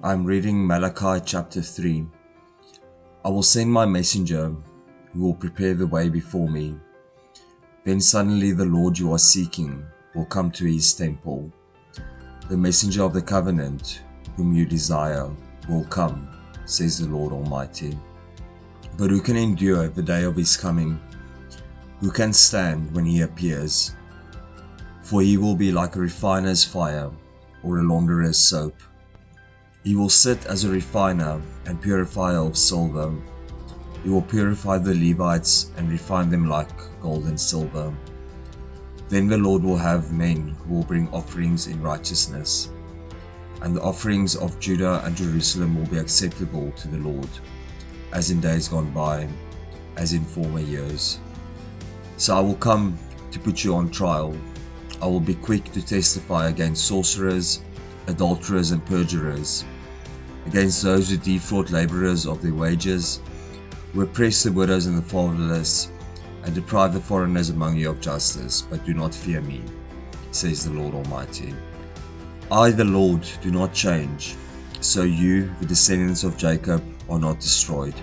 I am reading Malachi chapter 3. I will send my messenger who will prepare the way before me. Then suddenly the Lord you are seeking will come to his temple. The messenger of the covenant whom you desire will come, says the Lord Almighty. But who can endure the day of his coming? Who can stand when he appears? For he will be like a refiner's fire or a launderer's soap. He will sit as a refiner and purifier of silver. He will purify the Levites and refine them like gold and silver. Then the Lord will have men who will bring offerings in righteousness, and the offerings of Judah and Jerusalem will be acceptable to the Lord, as in days gone by, as in former years. So I will come to put you on trial. I will be quick to testify against sorcerers, adulterers and perjurers, against those who defraud laborers of their wages, who oppress the widows and the fatherless, and deprive the foreigners among you of justice, but do not fear me, says the Lord Almighty. I, the Lord, do not change, so you, the descendants of Jacob, are not destroyed.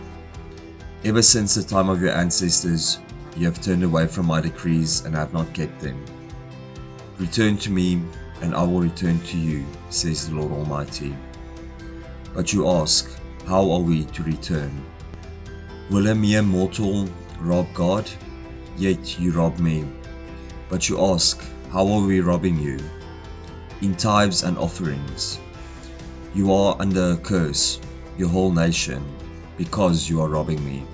Ever since the time of your ancestors, you have turned away from my decrees and have not kept them. Return to me, and I will return to you, says the Lord Almighty. But you ask, how are we to return? Will a mere mortal rob God? Yet you rob me. But you ask, how are we robbing you? In tithes and offerings. You are under a curse, your whole nation, because you are robbing me.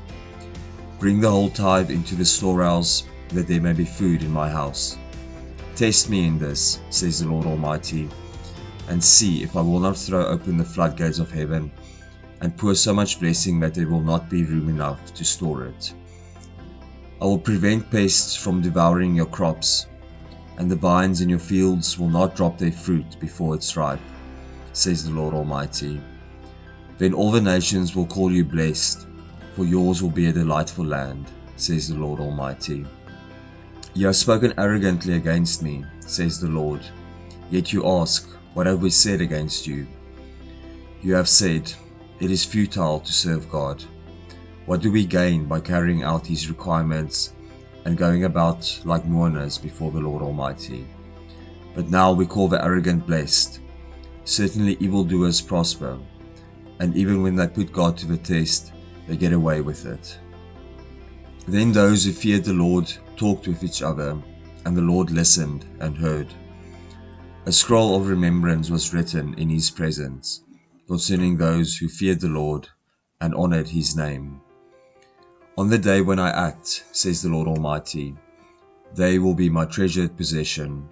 Bring the whole tithe into the storehouse, that there may be food in my house. Test me in this, says the Lord Almighty, and see if I will not throw open the floodgates of heaven and pour so much blessing that there will not be room enough to store it. I will prevent pests from devouring your crops, and the vines in your fields will not drop their fruit before it's ripe, says the Lord Almighty. Then all the nations will call you blessed, for yours will be a delightful land, says the Lord Almighty. You have spoken arrogantly against me, says the Lord. Yet you ask, what have we said against you? You have said, it is futile to serve God. What do we gain by carrying out his requirements and going about like mourners before the Lord Almighty? But now we call the arrogant blessed. Certainly evildoers prosper, and even when they put God to the test, they get away with it. Then those who feared the Lord talked with each other, and the Lord listened and heard. A scroll of remembrance was written in his presence concerning those who feared the Lord and honored his name. On the day when I act, says the Lord Almighty, they will be my treasured possession.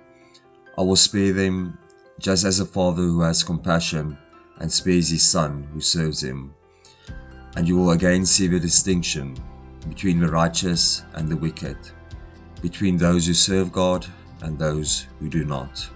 I will spare them, just as a father who has compassion and spares his son who serves him. And you will again see the distinction between the righteous and the wicked, between those who serve God and those who do not.